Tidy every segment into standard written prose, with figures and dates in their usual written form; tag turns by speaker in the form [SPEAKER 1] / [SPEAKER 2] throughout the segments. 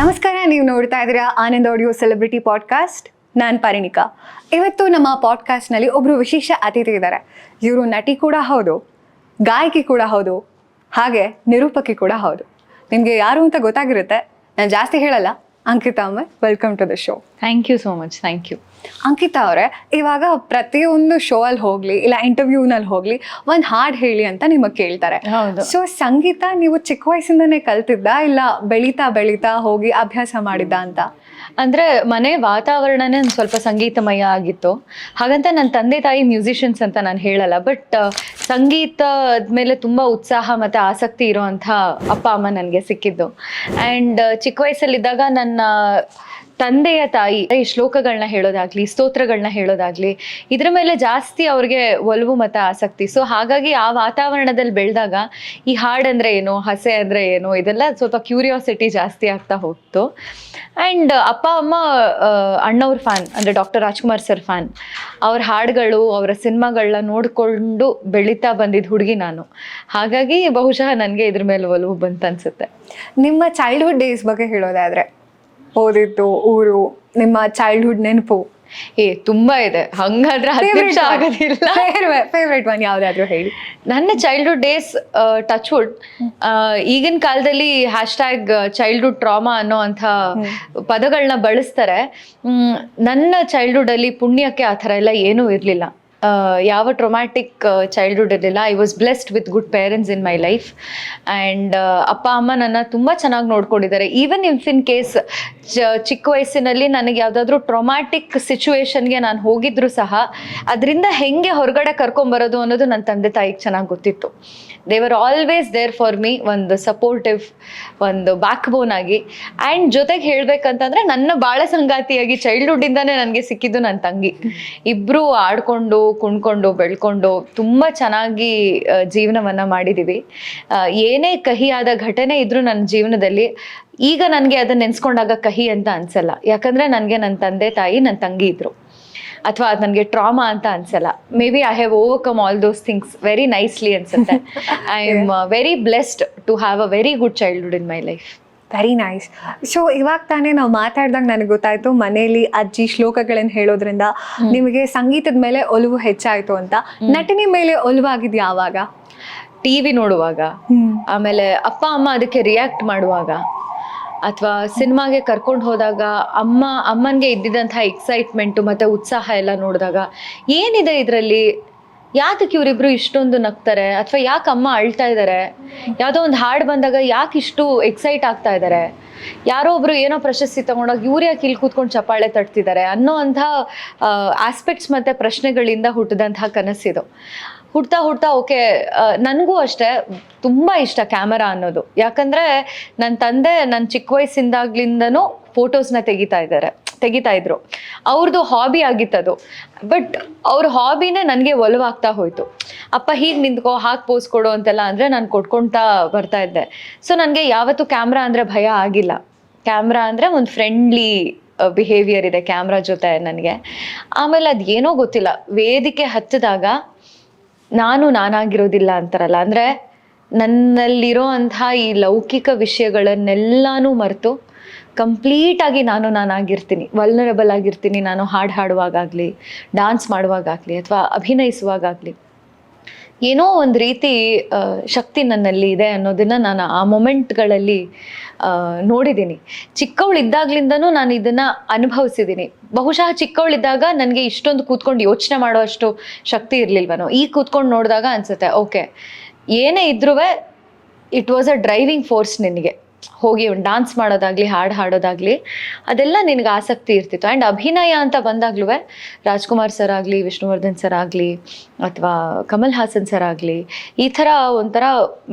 [SPEAKER 1] ನಮಸ್ಕಾರ, ನೀವು ನೋಡ್ತಾ ಇದ್ದೀರಾ ಆನಂದ್ ಆಡಿಯೋ ಸೆಲೆಬ್ರಿಟಿ ಪಾಡ್ಕಾಸ್ಟ್. ನಾನು ಪರಿಣಿಕಾ. ಇವತ್ತು ನಮ್ಮ ಪಾಡ್ಕಾಸ್ಟ್ನಲ್ಲಿ ಒಬ್ಬರು ವಿಶೇಷ ಅತಿಥಿ ಇದ್ದಾರೆ. ಇವರು ನಟಿ ಕೂಡ ಹೌದು, ಗಾಯಕಿ ಕೂಡ ಹೌದು, ಹಾಗೆ ನಿರೂಪಕಿ ಕೂಡ ಹೌದು. ನಿಮಗೆ ಯಾರು ಅಂತ ಗೊತ್ತಾಗಿರುತ್ತೆ, ನಾನು ಜಾಸ್ತಿ ಹೇಳಲ್ಲ. ಅಂಕಿತಾ ಅಮ್ಮ, welcome to the show.
[SPEAKER 2] Thank you so much. Thank you.
[SPEAKER 1] Ankita ಅವರೇ, ಇವಾಗ ಪ್ರತಿಯೊಂದು ಶೋ ಅಲ್ಲಿ ಹೋಗ್ಲಿ ಇಲ್ಲ ಇಂಟರ್ವ್ಯೂನಲ್ಲಿ ಹೋಗ್ಲಿ ಒಂದು ಹಾಡು ಹೇಳಿ ಅಂತ ನಿಮಗೆ ಕೇಳ್ತಾರೆ.
[SPEAKER 2] ಹೌದು.
[SPEAKER 1] ಸೊ ಸಂಗೀತ ನೀವು ಚಿಕ್ಕ ವಯಸ್ಸಿಂದನೇ ಕಲ್ತಿದ್ದ ಇಲ್ಲ ಬೆಳೀತಾ ಬೆಳೀತಾ ಹೋಗಿ ಅಭ್ಯಾಸ ಮಾಡಿದ್ದ ಅಂತ?
[SPEAKER 2] ಅಂದ್ರೆ ಮನೆ ವಾತಾವರಣನೇ ಒಂದು ಸ್ವಲ್ಪ ಸಂಗೀತಮಯ ಆಗಿತ್ತು. ಹಾಗಂತ ನನ್ನ ತಂದೆ ತಾಯಿ ಮ್ಯೂಸಿಷಿಯನ್ಸ್ ಅಂತ ನಾನು ಹೇಳಲ್ಲ, ಬಟ್ ಸಂಗೀತದ ಮೇಲೆ ತುಂಬಾ ಉತ್ಸಾಹ ಮತ್ತೆ ಆಸಕ್ತಿ ಇರೋವಂಥ ಅಪ್ಪ ಅಮ್ಮ ನನಗೆ ಸಿಕ್ಕಿದ್ದು. ಆ್ಯಂಡ್ ಚಿಕ್ಕ ವಯಸ್ಸಲ್ಲಿದ್ದಾಗ ನನ್ನ ತಂದೆಯ ತಾಯಿ ಈ ಶ್ಲೋಕಗಳನ್ನ ಹೇಳೋದಾಗ್ಲಿ, ಸ್ತೋತ್ರಗಳನ್ನ ಹೇಳೋದಾಗ್ಲಿ, ಇದ್ರ ಮೇಲೆ ಜಾಸ್ತಿ ಅವ್ರಿಗೆ ಒಲವು ಮತ್ತು ಆಸಕ್ತಿ. ಸೊ ಹಾಗಾಗಿ ಆ ವಾತಾವರಣದಲ್ಲಿ ಬೆಳೆದಾಗ ಈ ಹಾಡಂದ್ರೆ ಏನು, ಹಸೆ ಅಂದರೆ ಏನು, ಇದೆಲ್ಲ ಸ್ವಲ್ಪ ಕ್ಯೂರಿಯಾಸಿಟಿ ಜಾಸ್ತಿ ಆಗ್ತಾ ಹೋಗ್ತು. ಆ್ಯಂಡ್ ಅಪ್ಪ ಅಮ್ಮ ಅಣ್ಣವ್ರ ಫ್ಯಾನ್, ಅಂದರೆ ಡಾಕ್ಟರ್ ರಾಜ್ಕುಮಾರ್ ಸರ್ ಫ್ಯಾನ್. ಅವ್ರ ಹಾಡುಗಳು, ಅವರ ಸಿನಿಮಾಗಳನ್ನ ನೋಡಿಕೊಂಡು ಬೆಳೀತಾ ಬಂದಿದ್ದು ಹುಡುಗಿ ನಾನು. ಹಾಗಾಗಿ ಬಹುಶಃ ನನಗೆ ಇದ್ರ ಮೇಲೆ ಒಲವು ಬಂತು ಅನ್ಸುತ್ತೆ.
[SPEAKER 1] ನಿಮ್ಮ ಚೈಲ್ಡ್ಹುಡ್ ಡೇಸ್ ಬಗ್ಗೆ ಹೇಳೋದಾದ್ರೆ, ಓದಿದ್ದು ಊರು, ನಿಮ್ಮ ಚೈಲ್ಡ್ಹುಡ್ ನೆನಪು?
[SPEAKER 2] ತುಂಬಾ ಇದೆ, ಹಂಗಾದ್ರೆ 10 ನಿಮಿಷ ಆಗೋದಿಲ್ಲ.
[SPEAKER 1] ಫೇವ್ರೇಟ್ ಒನ್ ಯಾವ್ದಾದ್ರು ಹೇಳಿ.
[SPEAKER 2] ನನ್ನ ಚೈಲ್ಡ್ಹುಡ್ ಡೇಸ್, ಟಚ್ವುಡ್, ಈಗಿನ ಕಾಲದಲ್ಲಿ ಹ್ಯಾಶ್ಟ್ಯಾಗ್ ಚೈಲ್ಡ್ಹುಡ್ ಟ್ರಾಮಾ ಅನ್ನೋ ಅಂಥ ಪದಗಳನ್ನ ಬಳಸ್ತಾರೆ. ನನ್ನ ಚೈಲ್ಡ್ಹುಡ್ ಅಲ್ಲಿ ಪುಣ್ಯಕ್ಕೆ ಆ ಥರ ಎಲ್ಲ ಏನೂ ಇರಲಿಲ್ಲ. ಯಾವ ಟ್ರೊಮ್ಯಾಟಿಕ್ ಚೈಲ್ಡ್ಹುಡ್ ಇರಲಿಲ್ಲ. I was blessed with good parents in my life. And ಅಪ್ಪ ಅಮ್ಮ ನನ್ನ ತುಂಬ ಚೆನ್ನಾಗಿ ನೋಡ್ಕೊಂಡಿದ್ದಾರೆ. ಈವನ್ ಇಫ್ ಇನ್ ಕೇಸ್ ಚಿಕ್ಕ ವಯಸ್ಸಿನಲ್ಲಿ ನನಗೆ ಯಾವುದಾದ್ರೂ ಟ್ರೊಮ್ಯಾಟಿಕ್ ಸಿಚುವೇಶನ್ಗೆ ನಾನು ಹೋಗಿದ್ರು ಸಹ ಅದರಿಂದ ಹೆಂಗೆ ಹೊರಗಡೆ ಕರ್ಕೊಂಬರೋದು ಅನ್ನೋದು ನನ್ನ ತಂದೆ ತಾಯಿಗೆ ಚೆನ್ನಾಗಿ ಗೊತ್ತಿತ್ತು. They were always there for me, ಒಂದು ಸಪೋರ್ಟಿವ್, ಒಂದು ಬ್ಯಾಕ್ ಬೋನ್ ಆಗಿ. ಆ್ಯಂಡ್ ಜೊತೆಗೆ ಹೇಳಬೇಕಂತಂದರೆ ನನ್ನ ಬಾಳ ಸಂಗಾತಿಯಾಗಿ ಚೈಲ್ಡ್ಹುಡ್ಡಿಂದನೇ ನನಗೆ ಸಿಕ್ಕಿದ್ದು ನನ್ನ ತಂಗಿ. ಇಬ್ಬರು ಆಡ್ಕೊಂಡು ಕುಣ್ಕೊಂಡು ಬೆಳ್ಕೊಂಡು ತುಂಬ ಚೆನ್ನಾಗಿ ಜೀವನವನ್ನು ಮಾಡಿದ್ದೀವಿ. ಏನೇ ಕಹಿಯಾದ ಘಟನೆ ಇದ್ರೂ ನನ್ನ ಜೀವನದಲ್ಲಿ ಈಗ ನನಗೆ ಅದನ್ನ ನೆನೆಸ್ಕೊಂಡಾಗ ಕಹಿ ಅಂತ ಅನ್ಸಲ್ಲ. ಯಾಕಂದರೆ ನನಗೆ ನನ್ನ ತಂದೆ ತಾಯಿ, ನನ್ನ ತಂಗಿ ಇದ್ರು. ಅಥವಾ ಅದು ನನಗೆ ಟ್ರಾಮಾ ಅಂತ ಅನ್ಸಲ್ಲ. Maybe I have overcome all those things very nicely ಅನ್ಸುತ್ತೆ. I am very blessed to have a very good childhood in my life.
[SPEAKER 1] Very nice. So ಇವಾಗ ತಾನೇ ನಾವು ಮಾತಾಡ್ದಾಗ ನನಗೆ ಗೊತ್ತಾಯ್ತು, ಮನೆಯಲ್ಲಿ ಅಜ್ಜಿ ಶ್ಲೋಕಗಳನ್ನು ಹೇಳೋದ್ರಿಂದ ನಿಮಗೆ ಸಂಗೀತದ ಮೇಲೆ ಒಲವು ಹೆಚ್ಚಾಯ್ತು ಅಂತ. ನಟನೆ ಮೇಲೆ ಒಲವಾಗಿದ್ದು ಯಾವಾಗ?
[SPEAKER 2] TV ನೋಡುವಾಗ, ಆಮೇಲೆ ಅಪ್ಪ ಅಮ್ಮ ಅದಕ್ಕೆ ರಿಯಾಕ್ಟ್ ಮಾಡುವಾಗ, ಅಥವಾ ಸಿನಿಮಾಗೆ ಕರ್ಕೊಂಡು ಹೋದಾಗ ಅಮ್ಮನಿಗೆ ಇದ್ದಿದ್ದಂಥ ಎಕ್ಸೈಟ್ಮೆಂಟು ಮತ್ತು ಉತ್ಸಾಹ ಎಲ್ಲ ನೋಡಿದಾಗ, ಏನಿದೆ ಇದರಲ್ಲಿ, ಯಾತಕ್ಕೆ ಇವರಿಬ್ರು ಇಷ್ಟೊಂದು ನಗ್ತಾರೆ, ಅಥವಾ ಯಾಕೆ ಅಮ್ಮ ಅಳ್ತಾ ಇದ್ದಾರೆ, ಯಾವುದೋ ಒಂದು ಹಾಡು ಬಂದಾಗ ಯಾಕೆ ಇಷ್ಟು ಎಕ್ಸೈಟ್ ಆಗ್ತಾ ಇದ್ದಾರೆ, ಯಾರೋ ಒಬ್ರು ಏನೋ ಪ್ರಶಸ್ತಿ ತಗೊಂಡಾಗ ಇವ್ರು ಯಾಕೆ ಇಲ್ಲಿ ಕೂತ್ಕೊಂಡು ಚಪ್ಪಾಳೆ ತಟ್ತಿದ್ದಾರೆ ಅನ್ನೋ ಅಂಥ ಆಸ್ಪೆಕ್ಟ್ಸ್ ಮತ್ತು ಪ್ರಶ್ನೆಗಳಿಂದ ಹುಟ್ಟಿದಂತಹ ಕನಸಿದು. ಹುಡ್ತಾ ಓಕೆ, ನನಗೂ ಅಷ್ಟೇ ತುಂಬ ಇಷ್ಟ ಕ್ಯಾಮರಾ ಅನ್ನೋದು. ಯಾಕಂದರೆ ನನ್ನ ತಂದೆ ನನ್ನ ಚಿಕ್ಕ ವಯಸ್ಸಿಂದಾಗ್ಲಿಂದನೂ ಫೋಟೋಸ್ನ ತೆಗಿತಾ ಇದ್ರು. ಅವ್ರದ್ದು ಹಾಬಿ ಆಗಿತ್ತದು. ಬಟ್ ಅವ್ರ ಹಾಬಿನೇ ನನಗೆ ಒಲವಾಗ್ತಾ ಹೋಯ್ತು. ಅಪ್ಪ ಹೀಗೆ ನಿಂತ್ಕೋ, ಹಾಗೆ ಪೋಸ್ ಕೊಡು ಅಂತೆಲ್ಲ ಅಂದರೆ ನಾನು ಕೊಟ್ಕೊಳ್ತಾ ಬರ್ತಾ ಇದ್ದೆ. ಸೊ ನನಗೆ ಯಾವತ್ತೂ ಕ್ಯಾಮ್ರಾ ಅಂದರೆ ಭಯ ಆಗಿಲ್ಲ. ಕ್ಯಾಮ್ರಾ ಅಂದರೆ ಒಂದು ಫ್ರೆಂಡ್ಲಿ ಬಿಹೇವಿಯರ್ ಇದೆ ಕ್ಯಾಮ್ರಾ ಜೊತೆ ನನಗೆ. ಆಮೇಲೆ ಅದು ಏನೋ ಗೊತ್ತಿಲ್ಲ, ವೇದಿಕೆ ಹತ್ತಿದಾಗ ನಾನಾಗಿರೋದಿಲ್ಲ ಅಂತಾರಲ್ಲ, ಅಂದರೆ ನನ್ನಲ್ಲಿರೋ ಅಂಥ ಈ ಲೌಕಿಕ ವಿಷಯಗಳನ್ನೆಲ್ಲನೂ ಮರೆತು ಕಂಪ್ಲೀಟಾಗಿ ನಾನಾಗಿರ್ತೀನಿ, ವಲ್ನರಬಲ್ ಆಗಿರ್ತೀನಿ. ನಾನು ಹಾಡುವಾಗಲಿ, ಡಾನ್ಸ್ ಮಾಡುವಾಗಲಿ, ಅಥವಾ ಅಭಿನಯಿಸುವಾಗಲಿ ಏನೋ ಒಂದು ರೀತಿ ಶಕ್ತಿ ನನ್ನಲ್ಲಿ ಇದೆ ಅನ್ನೋದನ್ನು ನಾನು ಆ ಮೊಮೆಂಟ್ಗಳಲ್ಲಿ ನೋಡಿದ್ದೀನಿ. ಚಿಕ್ಕವಳಿದ್ದಾಗ್ಲಿಂದನೂ ನಾನು ಇದನ್ನು ಅನುಭವಿಸಿದ್ದೀನಿ. ಬಹುಶಃ ಚಿಕ್ಕವಳಿದ್ದಾಗ ನನಗೆ ಇಷ್ಟೊಂದು ಕೂತ್ಕೊಂಡು ಯೋಚನೆ ಮಾಡೋ ಅಷ್ಟು ಶಕ್ತಿ ಇರಲಿಲ್ವನೋ. ಈಗ ಕೂತ್ಕೊಂಡು ನೋಡಿದಾಗ ಅನಿಸುತ್ತೆ, ಓಕೆ, ಏನೇ ಇದ್ರೂ it was a driving force. ನಿನಗೆ ಹೋಗಿ ಒಂದು ಡಾನ್ಸ್ ಮಾಡೋದಾಗಲಿ, ಹಾಡು ಹಾಡೋದಾಗಲಿ, ಅದೆಲ್ಲ ನಿನಗೆ ಆಸಕ್ತಿ ಇರ್ತಿತ್ತು. ಆ್ಯಂಡ್ ಅಭಿನಯ ಅಂತ ಬಂದಾಗ್ಲೂ ರಾಜ್ಕುಮಾರ್ ಸರ್ ಆಗಲಿ, ವಿಷ್ಣುವರ್ಧನ್ ಸರ್ ಆಗಲಿ, ಅಥವಾ ಕಮಲ್ ಹಾಸನ್ ಸರ್ ಆಗಲಿ, ಈ ಥರ ಒಂಥರ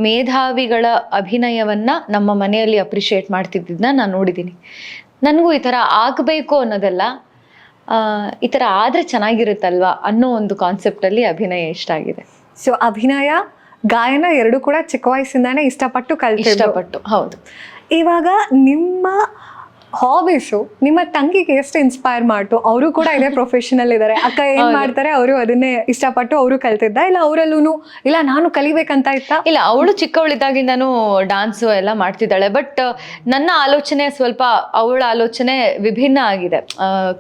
[SPEAKER 2] ಮೇಧಾವಿಗಳ ಅಭಿನಯವನ್ನು ನಮ್ಮ ಮನೆಯಲ್ಲಿ ಅಪ್ರಿಷಿಯೇಟ್ ಮಾಡ್ತಿದ್ದನ್ನ ನಾನು ನೋಡಿದ್ದೀನಿ. ನನಗೂ ಈ ಥರ ಆಗಬೇಕು ಅನ್ನೋದೆಲ್ಲ, ಈ ಥರ ಆದರೆ ಚೆನ್ನಾಗಿರುತ್ತಲ್ವಾ ಅನ್ನೋ ಒಂದು ಕಾನ್ಸೆಪ್ಟಲ್ಲಿ ಅಭಿನಯ ಇಷ್ಟ ಆಗಿದೆ.
[SPEAKER 1] ಸೊ ಅಭಿನಯ, ಗಾಯನ ಎರಡೂ ಕೂಡ ಚಿಕ್ಕ ವಯಸ್ಸಿಂದಾನೇ ಇಷ್ಟಪಟ್ಟು. ಹೌದು. ಇವಾಗ ನಿಮ್ಮ ಹಾಬೀಸು ನಿಮ್ಮ ತಂಗಿಗೆ ಎಷ್ಟು ಇನ್ಸ್ಪೈರ್ ಮಾಡ್ತು? ಅವರು ಕೂಡ ಇದೇ ಪ್ರೊಫೆಷನಲ್ ಇದ್ದಾರೆ, ಅಕ್ಕ ಏನ್ ಮಾಡ್ತಾರೆ ಅವರು ಅದನ್ನೇ ಇಷ್ಟಪಟ್ಟು ಅವರು ಕಲ್ತಿದ್ದ, ಇಲ್ಲ ಅವರಲ್ಲೂ ಇಲ್ಲ ನಾನು ಕಲಿಬೇಕಂತ ಇತ್ತ?
[SPEAKER 2] ಇಲ್ಲ, ಅವಳು ಚಿಕ್ಕವಳಿದ್ದಾಗಿಂದಾನು ಡಾನ್ಸು ಎಲ್ಲ ಮಾಡ್ತಿದ್ದಾಳೆ. ಬಟ್ ನನ್ನ ಆಲೋಚನೆ ಸ್ವಲ್ಪ ಅವಳ ಆಲೋಚನೆ ವಿಭಿನ್ನ ಆಗಿದೆ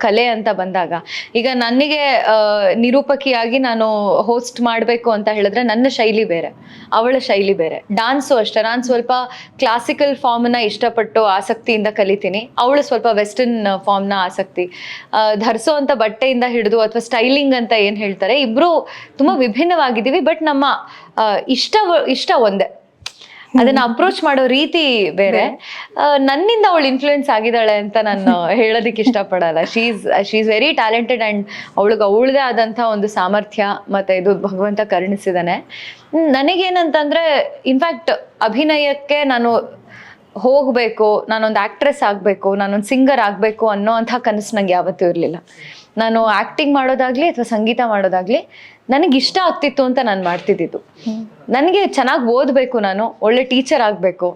[SPEAKER 2] ಕಲೆ ಅಂತ ಬಂದಾಗ. ಈಗ ನನಗೆ ನಿರೂಪಕಿಯಾಗಿ ನಾನು ಹೋಸ್ಟ್ ಮಾಡಬೇಕು ಅಂತ ಹೇಳಿದ್ರೆ ನನ್ನ ಶೈಲಿ ಬೇರೆ, ಅವಳ ಶೈಲಿ ಬೇರೆ. ಡಾನ್ಸು ಅಷ್ಟೇ, ನಾನು ಸ್ವಲ್ಪ ಕ್ಲಾಸಿಕಲ್ ಫಾರ್ಮ್ನ ಇಷ್ಟಪಟ್ಟು ಆಸಕ್ತಿಯಿಂದ ಕಲಿತೀನಿ, ಅವಳು ಸ್ವಲ್ಪ ವೆಸ್ಟರ್ನ್ ಫಾರ್ಮ್ನ ಆಸಕ್ತಿ. ಧರಿಸೋ ಅಂತ ಬಟ್ಟೆಯಿಂದ ಹಿಡಿದು ಅಥವಾ ಸ್ಟೈಲಿಂಗ್ ಅಂತ ಏನು ಹೇಳ್ತಾರೆ, ಇಬ್ರು ತುಂಬಾ ವಿಭಿನ್ನವಾಗಿದ್ದೀವಿ. ಬಟ್ ನಮ್ಮ ಇಷ್ಟ ಒಂದೇ, ಅದನ್ನ ಅಪ್ರೋಚ್ ಮಾಡೋ ರೀತಿ ಬೇರೆ. ನನ್ನಿಂದ ಅವಳು ಇನ್ಫ್ಲೂಯೆನ್ಸ್ ಆಗಿದ್ದಾಳೆ ಅಂತ ನಾನು ಹೇಳೋದಕ್ಕೆ ಇಷ್ಟಪಡಲ್ಲ. She is very talented and ಅವಳದೇ ಆದಂಥ ಒಂದು ಸಾಮರ್ಥ್ಯ ಮತ್ತೆ ಇದು ಭಗವಂತ ಕರುಣಿಸಿದಾನೆ. ನನಗೇನಂತಂದ್ರೆ ಇನ್ಫ್ಯಾಕ್ಟ್ ಅಭಿನಯಕ್ಕೆ ನಾನು ಹೋಗಬೇಕು, ನಾನೊಂದು ಆಕ್ಟ್ರೆಸ್ ಆಗಬೇಕು, ನಾನೊಂದು ಸಿಂಗರ್ ಆಗಬೇಕು ಅನ್ನೋ ಅಂಥ ಕನಸು ನಂಗೆ ಯಾವತ್ತೂ ಇರಲಿಲ್ಲ. ನಾನು ಆ್ಯಕ್ಟಿಂಗ್ ಮಾಡೋದಾಗ್ಲಿ ಅಥವಾ ಸಂಗೀತ ಮಾಡೋದಾಗ್ಲಿ ನನಗೆ ಇಷ್ಟ ಆಗ್ತಿತ್ತು ಅಂತ ನಾನು ಮಾಡ್ತಿದ್ದಿದ್ದು. ನನಗೆ ಚೆನ್ನಾಗಿ ಓದಬೇಕು, ನಾನು ಒಳ್ಳೆ ಟೀಚರ್ ಆಗಬೇಕು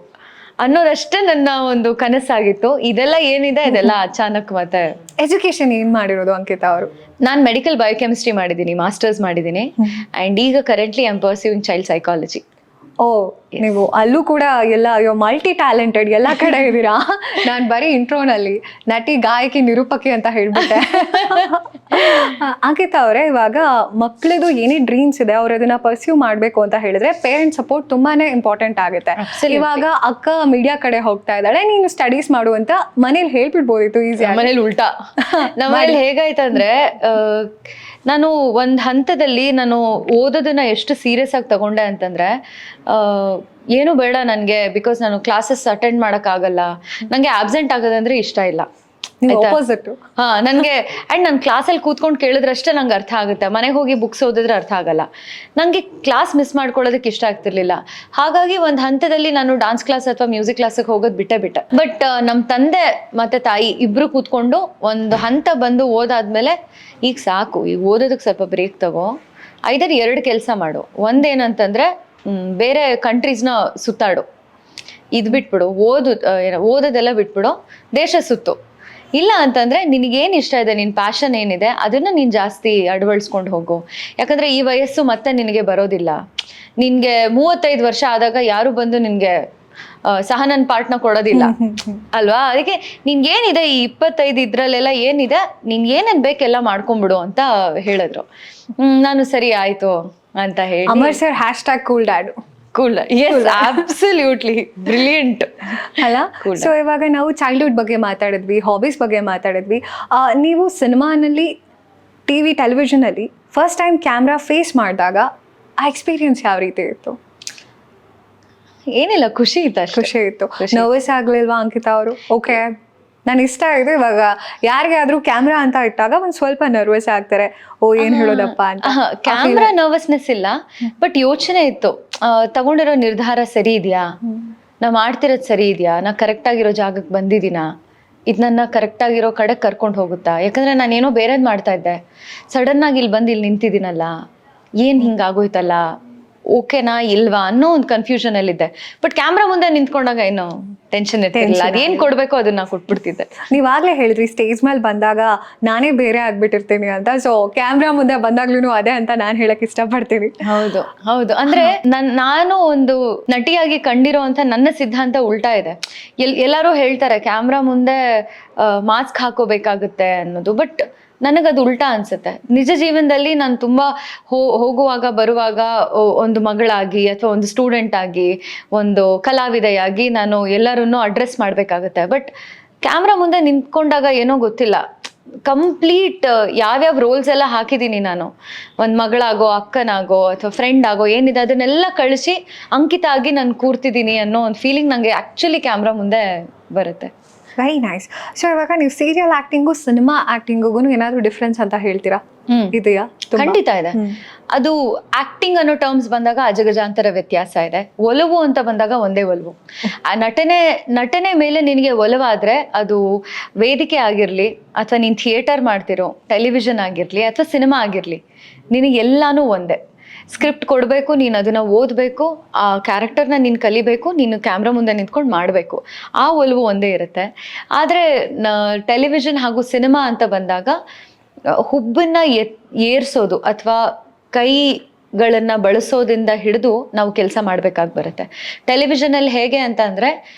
[SPEAKER 2] ಅನ್ನೋದಷ್ಟೇ ನನ್ನ ಒಂದು ಕನಸಾಗಿತ್ತು. ಇದೆಲ್ಲ ಏನಿದೆ ಇದೆಲ್ಲ ಅಚಾನಕ್. ಮತ್ತೆ
[SPEAKER 1] ಎಜುಕೇಶನ್ ಏನ್ ಮಾಡಿರೋದು ಅಂಕಿತಾ ಅವರು?
[SPEAKER 2] ನಾನು ಮೆಡಿಕಲ್ ಬಯೋಕೆಮಿಸ್ಟ್ರಿ ಮಾಡಿದ್ದೀನಿ, ಮಾಸ್ಟರ್ಸ್ ಮಾಡಿದ್ದೀನಿ. ಆ್ಯಂಡ್ ಈಗ currently I am pursuing child psychology.
[SPEAKER 1] ಓ, ನೀವು ಅಲ್ಲೂ ಕೂಡ ಎಲ್ಲ ಮಲ್ಟಿ ಟ್ಯಾಲೆಂಟೆಡ್, ಎಲ್ಲ ಕಡೆ ಇದ್ದೀರಾ. ನಾನು ಬರೀ ಇಂಟ್ರೋನಲ್ಲಿ ನಟಿ, ಗಾಯಕಿ, ನಿರೂಪಕಿ ಅಂತ ಹೇಳ್ಬಿಟ್ಟೆ. ಅಂಕಿತಾ ಅವರೇ, ಇವಾಗ ಮಕ್ಕಳದು ಏನೇ ಡ್ರೀಮ್ಸ್ ಇದೆ ಅವ್ರು ಅದನ್ನ ಪರ್ಸ್ಯೂ ಮಾಡಬೇಕು ಅಂತ ಹೇಳಿದ್ರೆ ಪೇರೆಂಟ್ಸ್ ಸಪೋರ್ಟ್ ತುಂಬಾನೇ ಇಂಪಾರ್ಟೆಂಟ್ ಆಗುತ್ತೆ. ಇವಾಗ ಅಕ್ಕ ಮೀಡಿಯಾ ಕಡೆ ಹೋಗ್ತಾ ಇದ್ದಾಳೆ, ನೀನು ಸ್ಟಡೀಸ್ ಮಾಡು ಅಂತ ಮನೇಲಿ ಹೇಳ್ಬಿಡ್ಬೋದಿತ್ತು ಈಸಿ.
[SPEAKER 2] ಮನೇಲಿ ಉಲ್ಟಾ. ನಮ್ಮನೇಲಿ ಹೇಗಾಯ್ತಂದ್ರೆ, ನಾನು ಒಂದು ಹಂತದಲ್ಲಿ ನಾನು ಓದೋದನ್ನ ಎಷ್ಟು ಸೀರಿಯಸ್ ಆಗಿ ತಗೊಂಡೆ ಅಂತಂದ್ರೆ, ಏನು ಬೇಡ ನನಗೆ, ಬಿಕಾಸ್ ನಾನು ಕ್ಲಾಸಸ್ ಅಟೆಂಡ್ ಮಾಡೋಕ್ಕಾಗಲ್ಲ, ನನಗೆ ಆಬ್ಸೆಂಟ್ ಆಗೋದಂದ್ರೆ ಇಷ್ಟ ಇಲ್ಲ. ನನಗೆ ಅಂಡ್ ನಾನು ಕ್ಲಾಸಲ್ಲಿ ಕೂತ್ಕೊಂಡು ಕೇಳಿದ್ರಷ್ಟೇ ನಂಗೆ ಅರ್ಥ ಆಗುತ್ತೆ, ಮನೆಗೆ ಹೋಗಿ ಬುಕ್ಸ್ ಓದಿದ್ರೆ ಅರ್ಥ ಆಗಲ್ಲ. ನನಗೆ ಕ್ಲಾಸ್ ಮಿಸ್ ಮಾಡ್ಕೊಳ್ಳೋದಕ್ಕೆ ಇಷ್ಟ ಆಗ್ತಿರ್ಲಿಲ್ಲ. ಹಾಗಾಗಿ ಒಂದು ಹಂತದಲ್ಲಿ ನಾನು ಡಾನ್ಸ್ ಕ್ಲಾಸ್ ಅಥವಾ ಮ್ಯೂಸಿಕ್ ಕ್ಲಾಸಿಗೆ ಹೋಗೋದು ಬಿಟ್ಟೆ. ಬಟ್ ನಮ್ಮ ತಂದೆ ಮತ್ತೆ ತಾಯಿ ಇಬ್ರು ಕೂತ್ಕೊಂಡು ಒಂದು ಹಂತ ಬಂದು ಓದಾದ್ಮೇಲೆ, ಈಗ ಸಾಕು, ಈಗ ಓದೋದಕ್ಕೆ ಸ್ವಲ್ಪ ಬ್ರೇಕ್ ತಗೋ, ಐದರ್ 2 ಕೆಲಸ ಮಾಡು. ಒಂದೇನಂತಂದ್ರೆ ಬೇರೆ ಕಂಟ್ರೀಸ್ನ ಸುತ್ತಾಡು, ಇದು ಬಿಟ್ಬಿಡು, ಓದೋದೆಲ್ಲ ಬಿಟ್ಬಿಡು, ದೇಶ ಸುತ್ತು. ಇಲ್ಲ ಅಂತಂದ್ರೆ ನಿನಗೇನು ಇಷ್ಟ ಇದೆ, ನಿನ್ನ ಪ್ಯಾಷನ್ ಏನಿದೆ ಅದನ್ನ ನೀನು ಜಾಸ್ತಿ ಅಳವಡಿಸ್ಕೊಂಡು ಹೋಗು. ಯಾಕಂದ್ರೆ ಈ ವಯಸ್ಸು ಮತ್ತೆ ನಿನಗೆ ಬರೋದಿಲ್ಲ. ನಿನ್ಗೆ 35 ವರ್ಷ ಆದಾಗ ಯಾರು ಬಂದು ನಿನ್ಗೆ ಸಹನನ್ ಪಾರ್ಟ್ನ ಕೊಡೋದಿಲ್ಲ ಅಲ್ವಾ? ಅದಕ್ಕೆ ನಿನ್ಗೇನಿದೆ ಈ 25 ಇದ್ರಲ್ಲೆಲ್ಲ ಏನಿದೆ, ನಿನ್ ಏನೇನ್ ಬೇಕೆಲ್ಲ ಮಾಡ್ಕೊಂಡ್ಬಿಡು ಅಂತ ಹೇಳಿದ್ರು. ನಾನು ಸರಿ ಆಯ್ತು ಅಂತ ಹೇಳಿ.
[SPEAKER 1] Amar sir #cool dad.
[SPEAKER 2] Cool, yes, absolutely brilliant
[SPEAKER 1] ಅಲ್ಲ? ಸೊ ಇವಾಗ ನಾವು ಚೈಲ್ಡ್ಹುಡ್ ಬಗ್ಗೆ ಮಾತಾಡಿದ್ವಿ, ಹಾಬೀಸ್ ಬಗ್ಗೆ ಮಾತಾಡಿದ್ವಿ. ನೀವು ಸಿನಿಮಾನಲ್ಲಿ, ಟೆಲಿವಿಷನಲ್ಲಿ ಫಸ್ಟ್ ಟೈಮ್ ಕ್ಯಾಮ್ರಾ ಫೇಸ್ ಮಾಡಿದಾಗ ಆ ಎಕ್ಸ್ಪೀರಿಯನ್ಸ್ ಯಾವ ರೀತಿ ಇತ್ತು?
[SPEAKER 2] ಏನಿಲ್ಲ, ಖುಷಿ ಇತ್ತು.
[SPEAKER 1] ಖುಷಿ ಇತ್ತು. ನರ್ವಸ್ ಆಗ್ಲಿಲ್ವಾ ಅಂಕಿತಾ ಅವರು? ಓಕೆ, ನಾನು ಇಷ್ಟ ಇದೆ. ಇವಾಗ ಯಾರಿಗೆ ಆದ್ರೂ ಕ್ಯಾಮ್ರಾ ಅಂತ ಇಟ್ಟಾಗ ಒಂದ್ ಸ್ವಲ್ಪ ನರ್ವಸ್ ಆಗ್ತಾರೆ, ಓ ಏನ್ ಹೇಳೋದಪ್ಪ ಅಂತ.
[SPEAKER 2] ಕ್ಯಾಮ್ರಾ ನರ್ವಸ್ನೆಸ್ ಇಲ್ಲ, ಬಟ್ ಯೋಚನೆ ಇತ್ತು, ತಗೊಂಡಿರೋ ನಿರ್ಧಾರ ಸರಿ ಇದೆಯಾ, ನಾ ಮಾಡ್ತಿರೋದು ಸರಿ ಇದೆಯಾ, ನಾ ಕರೆಕ್ಟ್ ಆಗಿರೋ ಜಾಗಕ್ಕೆ ಬಂದಿದ್ದೀನಾ, ಇದು ನನ್ನ ಕರೆಕ್ಟ್ ಆಗಿರೋ ಕಡೆ ಕರ್ಕೊಂಡು ಹೋಗುತ್ತಾ. ಯಾಕಂದ್ರೆ ನಾನೇನೋ ಬೇರೆದ್ ಮಾಡ್ತಾ ಇದ್ದೆ, ಸಡನ್ ಆಗಿ ಇಲ್ಲಿ ಬಂದು ಇಲ್ಲಿ ನಿಂತಿದ್ದೀನಲ್ಲ, ಏನ್ ಹಿಂಗಾಗೋಯ್ತಲ್ಲ, ಓಕೆನಾ ಇಲ್ವಾ ಅನ್ನೋ ಒಂದು ಕನ್ಫ್ಯೂಷನ್ ಅಲ್ಲಿದ್ದೆ. ಬಟ್ ಕ್ಯಾಮ್ರಾ ಮುಂದೆ ನಿಂತ್ಕೊಂಡಾಗ ಏನೋ ಟೆನ್ಷನ್ ಇರ್ತಿಲ್ಲ, ಅದೇನ್ ಕೊಡ್ಬೇಕೋ ಅದನ್ನ ಕೊಟ್ಬಿಡ್ತಿದ್ದೆ.
[SPEAKER 1] ನೀವಾಗ್ಲೇ ಹೇಳಿದ್ರಿ ಸ್ಟೇಜ್ ಮೇಲೆ ಬಂದಾಗ ನಾನೇ ಬೇರೆ ಆಗ್ಬಿಟ್ಟಿರ್ತೀನಿ ಅಂತ. ಸೊ ಕ್ಯಾಮ್ರಾ ಮುಂದೆ ಬಂದಾಗ್ಲೂ ಅದೇ ಅಂತ ನಾನು ಹೇಳಕ್ ಇಷ್ಟಪಡ್ತೀನಿ.
[SPEAKER 2] ಹೌದು. ಅಂದ್ರೆ ನಾನು ಒಂದು ನಟಿಯಾಗಿ ಕಂಡಿರೋ ಅಂತ ನನ್ನ ಸಿದ್ಧಾಂತ ಉಲ್ಟಾ ಇದೆ. ಎಲ್ಲರೂ ಹೇಳ್ತಾರೆ ಕ್ಯಾಮ್ರಾ ಮುಂದೆ ಮಾಸ್ಕ್ ಹಾಕೋಬೇಕಾಗುತ್ತೆ ಅನ್ನೋದು, ಬಟ್ ನನಗದು ಉಲ್ಟಾ ಅನ್ಸುತ್ತೆ. ನಿಜ ಜೀವನದಲ್ಲಿ ನಾನು ತುಂಬಾ ಹೋಗುವಾಗ ಬರುವಾಗ ಒಂದು ಮಗಳಾಗಿ ಅಥವಾ ಒಂದು ಸ್ಟೂಡೆಂಟ್ ಆಗಿ, ಒಂದು ಕಲಾವಿದೆಯಾಗಿ ನಾನು ಎಲ್ಲರನ್ನೂ ಅಡ್ರೆಸ್ ಮಾಡ್ಬೇಕಾಗತ್ತೆ. ಬಟ್ ಕ್ಯಾಮ್ರಾ ಮುಂದೆ ನಿಂತ್ಕೊಂಡಾಗ ಏನೋ ಗೊತ್ತಿಲ್ಲ, ಕಂಪ್ಲೀಟ್ ಯಾವ್ಯಾವ ರೋಲ್ಸ್ ಎಲ್ಲ ಹಾಕಿದ್ದೀನಿ ನಾನು, ಒಂದು ಮಗಳಾಗೋ, ಅಕ್ಕನಾಗೋ ಅಥವಾ ಫ್ರೆಂಡ್ ಆಗೋ, ಏನಿದೆ ಅದನ್ನೆಲ್ಲ ಕಳಿಸಿ ಅಂಕಿತ ಆಗಿ ನಾನು ಕೂರ್ತಿದ್ದೀನಿ ಅನ್ನೋ ಒಂದು ಫೀಲಿಂಗ್ ನಂಗೆ ಆಕ್ಚುಲಿ ಕ್ಯಾಮ್ರಾ ಮುಂದೆ ಬರುತ್ತೆ.
[SPEAKER 1] Very nice. ಸೊ ಇವಾಗ ನೀವು ಸೀರಿಯಲ್ ಆಕ್ಟಿಂಗು ಸಿನಿಮಾ ಆಕ್ಟಿಂಗಿಗೂ ಏನಾದ್ರು ಡಿಫ್ರೆನ್ಸ್ ಅಂತ ಹೇಳ್ತೀರಾ? ಇದೆಯಾ?
[SPEAKER 2] ಖಂಡಿತ ಇದೆ. ಅದು ಆಕ್ಟಿಂಗ್ ಅನ್ನೋ ಟರ್ಮ್ಸ್ ಬಂದಾಗ ಅಜಗಜಾಂತರ ವ್ಯತ್ಯಾಸ ಇದೆ. ಒಲವು ಅಂತ ಬಂದಾಗ ಒಂದೇ ಒಲವು. ಆ ನಟನೆ ಮೇಲೆ ನಿನಗೆ ಒಲವಾದ್ರೆ ಅದು ವೇದಿಕೆ ಆಗಿರ್ಲಿ, ಅಥವಾ ನೀನ್ ಥಿಯೇಟರ್ ಮಾಡ್ತಿರೋ, ಟೆಲಿವಿಷನ್ ಆಗಿರ್ಲಿ, ಅಥವಾ ಸಿನಿಮಾ ಆಗಿರ್ಲಿ, ನಿನಗೆ ಎಲ್ಲಾನು ಒಂದೇ. ಸ್ಕ್ರಿಪ್ಟ್ ಕೊಡಬೇಕು, ನೀನು ಅದನ್ನ ಓದಬೇಕು, ಆ ಕ್ಯಾರೆಕ್ಟರ್ನ ನೀನು ಕಲಿಬೇಕು, ನೀನು ಕ್ಯಾಮ್ರಾ ಮುಂದೆ ನಿಂತ್ಕೊಂಡು ಮಾಡಬೇಕು, ಆ ಒಲವು ಒಂದೇ ಇರುತ್ತೆ. ಆದರೆ ಟೆಲಿವಿಷನ್ ಹಾಗೂ ಸಿನಿಮಾ ಅಂತ ಬಂದಾಗ ಹುಬ್ಬನ್ನ ಏರ್ಸೋದು ಅಥವಾ ಕೈಗಳನ್ನು ಬಳಸೋದ್ರಿಂದ ಹಿಡಿದು ನಾವು ಕೆಲಸ ಮಾಡಬೇಕಾಗಿ ಬರುತ್ತೆ. ಟೆಲಿವಿಷನಲ್ಲಿ ಹೇಗೆ ಅಂತ ಅಂದರೆ,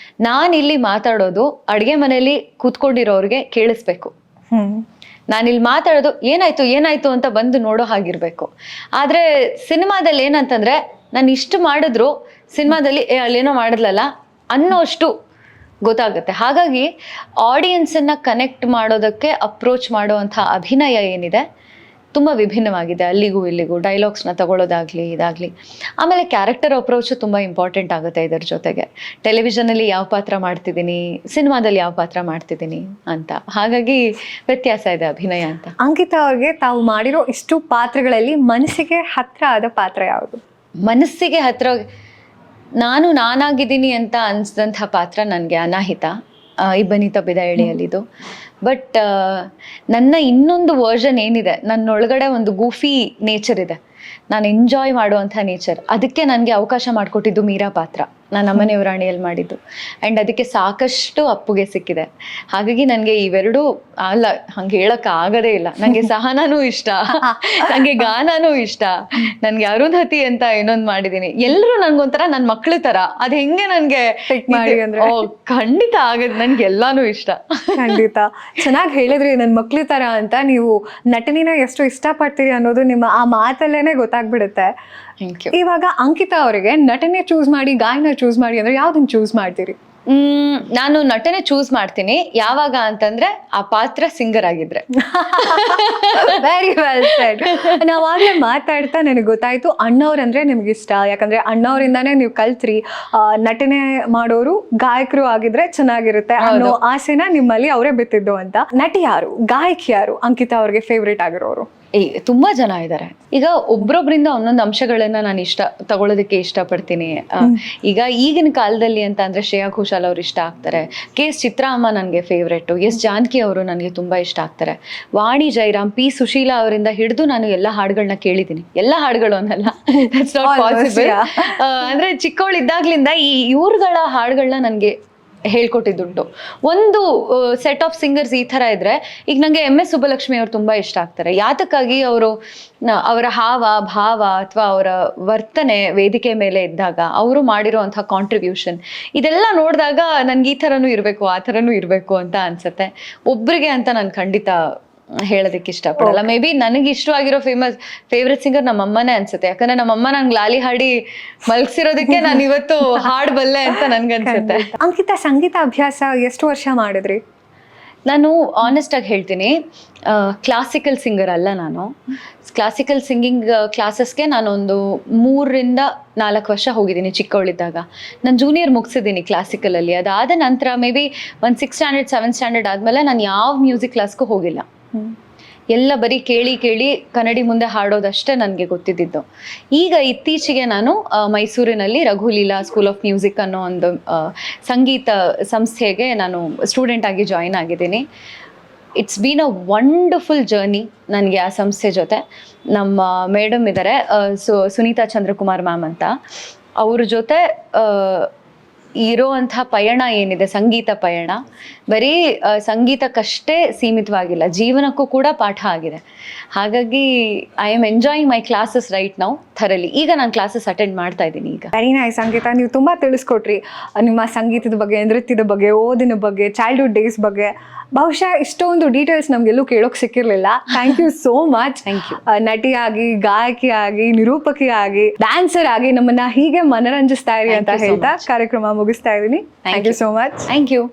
[SPEAKER 2] ನಾನಿಲ್ಲಿ ಮಾತಾಡೋದು ಅಡುಗೆ ಮನೆಯಲ್ಲಿ ಕೂತ್ಕೊಂಡಿರೋರಿಗೆ ಕೇಳಿಸ್ಬೇಕು, ನಾನಿಲ್ಲಿ ಮಾತಾಡೋದು ಏನಾಯ್ತು ಏನಾಯ್ತು ಅಂತ ಬಂದು ನೋಡೋ ಹಾಗಿರ್ಬೇಕು. ಆದರೆ ಸಿನಿಮಾದಲ್ಲಿ ಏನಂತಂದರೆ, ನಾನು ಇಷ್ಟು ಮಾಡಿದ್ರು ಸಿನಿಮಾದಲ್ಲಿ ಅಲ್ಲೇನೋ ಮಾಡಿದ್ಲಲ್ಲ ಅನ್ನೋಷ್ಟು ಗೊತ್ತಾಗುತ್ತೆ. ಹಾಗಾಗಿ ಆಡಿಯನ್ಸನ್ನು ಕನೆಕ್ಟ್ ಮಾಡೋದಕ್ಕೆ ಅಪ್ರೋಚ್ ಮಾಡೋವಂಥ ಅಭಿನಯ ಏನಿದೆ ತುಂಬ ವಿಭಿನ್ನವಾಗಿದೆ. ಅಲ್ಲಿಗೂ ಇಲ್ಲಿಗೂ ಡೈಲಾಗ್ಸ್ನ ತಗೊಳ್ಳೋದಾಗಲಿ ಇದಾಗಲಿ. ಆಮೇಲೆ ಕ್ಯಾರೆಕ್ಟರ್ ಅಪ್ರೋಚು ತುಂಬ ಇಂಪಾರ್ಟೆಂಟ್ ಆಗುತ್ತೆ ಇದರ ಜೊತೆಗೆ. ಟೆಲಿವಿಷನಲ್ಲಿ ಯಾವ ಪಾತ್ರ ಮಾಡ್ತಿದ್ದೀನಿ, ಸಿನಿಮಾದಲ್ಲಿ ಯಾವ ಪಾತ್ರ ಮಾಡ್ತಿದ್ದೀನಿ ಅಂತ. ಹಾಗಾಗಿ ವ್ಯತ್ಯಾಸ ಇದೆ ಅಭಿನಯ ಅಂತ.
[SPEAKER 1] ಅಂಕಿತಾ ಅವ್ರಿಗೆ ತಾವು ಮಾಡಿರೋ ಇಷ್ಟು ಪಾತ್ರಗಳಲ್ಲಿ ಮನಸ್ಸಿಗೆ ಹತ್ರ ಆದ ಪಾತ್ರ ಯಾವುದು?
[SPEAKER 2] ಮನಸ್ಸಿಗೆ ಹತ್ರ ನಾನಾಗಿದ್ದೀನಿ ಅಂತ ಅನಿಸಿದಂಥ ಪಾತ್ರ ನನಗೆ ಅನಾಹಿತ, ಇಬ್ಬನಿತ ಬಿದಾಯಳಿಯಲ್ಲಿದು. ಬಟ್ ನನ್ನ ಇನ್ನೊಂದು ವರ್ಷನ್ ಏನಿದೆ, ನನ್ನೊಳಗಡೆ ಒಂದು ಗೂಫಿ ನೇಚರ್ ಇದೆ, ನಾನು ಎಂಜಾಯ್ ಮಾಡುವಂಥ ನೇಚರ್. ಅದಕ್ಕೆ ನನಗೆ ಅವಕಾಶ ಮಾಡಿಕೊಟ್ಟಿದ್ದು ಮೀರಾ ಪಾತ್ರ, ನಾನು ಅಮ್ಮನೆಯ ರಾಣಿಯಲ್ಲಿ ಮಾಡಿದ್ದು. ಆ್ಯಂಡ್ ಅದಕ್ಕೆ ಸಾಕಷ್ಟು ಅಪ್ಪುಗೆ ಸಿಕ್ಕಿದೆ. ಹಾಗಾಗಿ ನನಗೆ ಇವೆರಡೂ ಅಲ್ಲ, ಹಂಗೆ ಹೇಳಕ್ಕೆ ಆಗೋದೇ ಇಲ್ಲ. ನನಗೆ ಸಹನಾನೂ ಇಷ್ಟ, ನನಗೆ ಗಾನನೂ ಇಷ್ಟ, ನನಗೆ ಅರುಂಧತಿ ಅಂತ ಇನ್ನೊಂದು ಮಾಡಿದ್ದೀನಿ. ಎಲ್ಲರೂ ನನಗೊಂಥರ ನನ್ನ ಮಕ್ಳ ಥರ. ಅದು ಹೆಂಗೆ ನನಗೆ ಖಂಡಿತ ಆಗದು, ನನಗೆ ಎಲ್ಲಾನು ಇಷ್ಟ.
[SPEAKER 1] ಖಂಡಿತ ಚೆನ್ನಾಗಿ ಹೇಳಿದ್ರಿ, ನನ್ನ ಮಕ್ಳ ಥರ ಅಂತ. ನೀವು ನಟನಿನ ಎಷ್ಟು ಇಷ್ಟಪಡ್ತೀರಿ ಅನ್ನೋದು ನಿಮ್ಮ ಆ ಮಾತಲ್ಲೇನೆ ಗೊತ್ತಾಗ್ಬಿಡುತ್ತೆ. ಇವಾಗ ಅಂಕಿತಾ ಅವರಿಗೆ ನಟನೆ ಚೂಸ್ ಮಾಡಿ, ಗಾಯನ ಚೂಸ್ ಮಾಡಿ ಅಂದ್ರೆ ಯಾವ್ದನ್ನ ಚೂಸ್ ಮಾಡ್ತೀರಿ?
[SPEAKER 2] ನಾನು ನಟನೆ ಚೂಸ್ ಮಾಡ್ತೀನಿ. ಯಾವಾಗ ಅಂತಂದ್ರೆ ಆ ಪಾತ್ರ ಸಿಂಗರ್ ಆಗಿದ್ರೆ.
[SPEAKER 1] Very well shed. ನಾವಾಗಲೇ ಮಾತಾಡ್ತಾ ನನಗೆ ಗೊತ್ತಾಯ್ತು ಅಣ್ಣವ್ರಂದ್ರೆ ನಿಮ್ಗೆ ಇಷ್ಟ, ಯಾಕಂದ್ರೆ ಅಣ್ಣವರಿಂದಾನೇ ನೀವು ಕಲ್ತ್ರಿ. ನಟನೆ ಮಾಡೋರು ಗಾಯಕರು ಆಗಿದ್ರೆ ಚೆನ್ನಾಗಿರುತ್ತೆ ಅನ್ನೋ ಆಸೆನ ನಿಮ್ಮಲ್ಲಿ ಅವರೇ ಬಿತ್ತಿದ್ದು ಅಂತ. ನಟಿ ಯಾರು, ಗಾಯಕಿ ಯಾರು ಅಂಕಿತಾ ಅವ್ರಿಗೆ ಫೇವ್ರೇಟ್ ಆಗಿರೋರು?
[SPEAKER 2] ತುಂಬಾ ಜನ ಇದ್ದಾರೆ. ಈಗ ಒಬ್ರೊಬ್ರಿಂದ ಒಂದೊಂದು ಅಂಶಗಳನ್ನ ನಾನು ತಗೊಳ್ಳೋದಕ್ಕೆ ಇಷ್ಟಪಡ್ತೀನಿ. ಈಗ ಈಗಿನ ಕಾಲದಲ್ಲಿ ಅಂತ ಅಂದ್ರೆ ಶ್ರೇಯಾ ಘೋಷಾಲ್ ಅವ್ರು ಇಷ್ಟ ಆಗ್ತಾರೆ. KS ಚಿತ್ರಾ ಅಮ್ಮ ನನಗೆ ಫೇವ್ರೇಟು. S ಜಾನಕಿ ಅವರು ನನಗೆ ತುಂಬಾ ಇಷ್ಟ ಆಗ್ತಾರೆ. ವಾಣಿ ಜೈರಾಮ್, P ಸುಶೀಲಾ ಅವರಿಂದ ಹಿಡಿದು ನಾನು ಎಲ್ಲ ಹಾಡುಗಳನ್ನ ಕೇಳಿದ್ದೀನಿ. ಎಲ್ಲ ಹಾಡುಗಳು ಅನ್ನಲ್ಲ, ದಟ್ಸ್ ನಾಟ್ ಪಾಸಿಬಲ್. ಅಂದ್ರೆ ಚಿಕ್ಕವಳಿದ್ದಾಗ್ಲಿಂದ ಇವ್ರುಗಳ ಹಾಡುಗಳನ್ನ ನನಗೆ ಹೇಳ್ಕೊಟ್ಟಿದ್ದುಂಟು. ಒಂದು ಸೆಟ್ ಆಫ್ ಸಿಂಗರ್ಸ್ ಈ ಥರ ಇದ್ರೆ, ಈಗ ನನಗೆ MS ಸುಬ್ಬಲಕ್ಷ್ಮಿ ಅವರು ತುಂಬ ಇಷ್ಟ ಆಗ್ತಾರೆ. ಯಾತಕ್ಕಾಗಿ ಅವರ ಹಾವ ಭಾವ ಅಥವಾ ಅವರ ವರ್ತನೆ ವೇದಿಕೆ ಮೇಲೆ ಇದ್ದಾಗ ಅವರು ಮಾಡಿರೋವಂಥ ಕಾಂಟ್ರಿಬ್ಯೂಷನ್ ಇದೆಲ್ಲ ನೋಡಿದಾಗ ನನಗೆ ಈ ಥರನೂ ಇರಬೇಕು ಆ ಥರನೂ ಇರಬೇಕು ಅಂತ ಅನ್ಸುತ್ತೆ. ಒಬ್ರಿಗೆ ಅಂತ ನಾನು ಖಂಡಿತ ಹೇಳೋದಕ್ಕೆ ಇಷ್ಟಪಡಲ್ಲ. ಮೇ ಬಿ ನನಗೆ ಇಷ್ಟವಾಗಿರೋ ಫೇವ್ರೆಟ್ ಸಿಂಗರ್ ನಮ್ಮಮ್ಮನೇ ಅನ್ಸುತ್ತೆ. ಯಾಕಂದ್ರೆ ನಮ್ಮಮ್ಮ ನಂಗೆ ಲಾಲಿ ಹಾಡಿ ಮಲ್ಗಿಸಿರೋದಕ್ಕೆ ನಾನು ಇವತ್ತು ಹಾಡಬಲ್ಲೆ ಅಂತ ನನ್ಗನ್ಸುತ್ತೆ.
[SPEAKER 1] ಅಂಕಿತಾ ಸಂಗೀತ ಅಭ್ಯಾಸ ಎಷ್ಟು ವರ್ಷ ಮಾಡಿದ್ರಿ?
[SPEAKER 2] ನಾನು ಆನೆಸ್ಟ್ ಆಗಿ ಹೇಳ್ತೀನಿ, ಕ್ಲಾಸಿಕಲ್ ಸಿಂಗರ್ ಅಲ್ಲ. ನಾನು ಕ್ಲಾಸಿಕಲ್ ಸಿಂಗಿಂಗ್ ಕ್ಲಾಸಸ್ಗೆ ನಾನೊಂದು 3-4 ವರ್ಷ ಹೋಗಿದ್ದೀನಿ ಚಿಕ್ಕವಳಿದ್ದಾಗ. ನಾನು ಜೂನಿಯರ್ ಮುಗಿಸಿದ್ದೀನಿ ಕ್ಲಾಸಿಕಲಲ್ಲಿ. ಅದಾದ ನಂತರ ಮೇ ಬಿ ಒಂದು 6th ಸ್ಟ್ಯಾಂಡರ್ಡ್ 7th ಸ್ಟ್ಯಾಂಡರ್ಡ್ ಆದಮೇಲೆ ನಾನು ಯಾವ ಮ್ಯೂಸಿಕ್ ಕ್ಲಾಸ್ಗೂ ಹೋಗಿಲ್ಲ. ಎಲ್ಲ ಬರೀ ಕೇಳಿ ಕನ್ನಡಿ ಮುಂದೆ ಹಾಡೋದಷ್ಟೇ ನನಗೆ ಗೊತ್ತಿದ್ದು. ಈಗ ಇತ್ತೀಚೆಗೆ ನಾನು ಮೈಸೂರಿನಲ್ಲಿ ರಘುಲೀಲಾ ಸ್ಕೂಲ್ ಆಫ್ ಮ್ಯೂಸಿಕ್ ಅನ್ನೋ ಒಂದು ಸಂಗೀತ ಸಂಸ್ಥೆಗೆ ನಾನು ಸ್ಟೂಡೆಂಟ್ ಆಗಿ ಜಾಯಿನ್ ಆಗಿದ್ದೀನಿ. It's been a wonderful journey ನನಗೆ ಆ ಸಂಸ್ಥೆ ಜೊತೆ. ನಮ್ಮ ಮೇಡಮ್ ಇದ್ದಾರೆ, ಸುನೀತಾ ಚಂದ್ರಕುಮಾರ್ ಮ್ಯಾಮ್ ಅಂತ. ಅವ್ರ ಜೊತೆ ಇರೋವಂಥ ಪಯಣ ಏನಿದೆ, ಸಂಗೀತ ಪಯಣ, ಬರೀ ಸಂಗೀತಕ್ಕಷ್ಟೇ ಸೀಮಿತವಾಗಿಲ್ಲ, ಜೀವನಕ್ಕೂ ಕೂಡ ಪಾಠ ಆಗಿದೆ. ಹಾಗಾಗಿ I am enjoying my classes right now thoroughly. ಈಗ ನಾನು ಕ್ಲಾಸಸ್ ಅಟೆಂಡ್ ಮಾಡ್ತಾ ಇದ್ದೀನಿ. ಈಗ
[SPEAKER 1] ವೆರಿ ನೈಸ್ ಅಂಕಿತಾ, ನೀವು ತುಂಬ ತಿಳಿಸ್ಕೊಟ್ರಿ ನಿಮ್ಮ ಸಂಗೀತದ ಬಗ್ಗೆ, ನೃತ್ಯದ ಬಗ್ಗೆ, ಓದಿನ ಬಗ್ಗೆ, ಚೈಲ್ಡ್ಹುಡ್ ಡೇಸ್ ಬಗ್ಗೆ. ಬಹುಶಃ ಇಷ್ಟೊಂದು ಡೀಟೇಲ್ಸ್ ನಮಗೆಲ್ಲೂ ಕೇಳೋಕೆ ಸಿಕ್ಕಿರಲಿಲ್ಲ. Thank you so much.
[SPEAKER 2] Thank you.
[SPEAKER 1] ನಟಿಯಾಗಿ, ಗಾಯಕಿಯಾಗಿ, ನಿರೂಪಕಿಯಾಗಿ, ಡ್ಯಾನ್ಸರ್ ಆಗಿ ನಮ್ಮನ್ನ ಹೀಗೆ ಮನರಂಜಿಸ್ತಾ ಇರಿ ಅಂತ ಹೇಳ್ತಾ ಕಾರ್ಯಕ್ರಮ ಮುಗಿಸ್ತಾ ಇದ್ದೀನಿ. Thank you so much.
[SPEAKER 2] Thank you.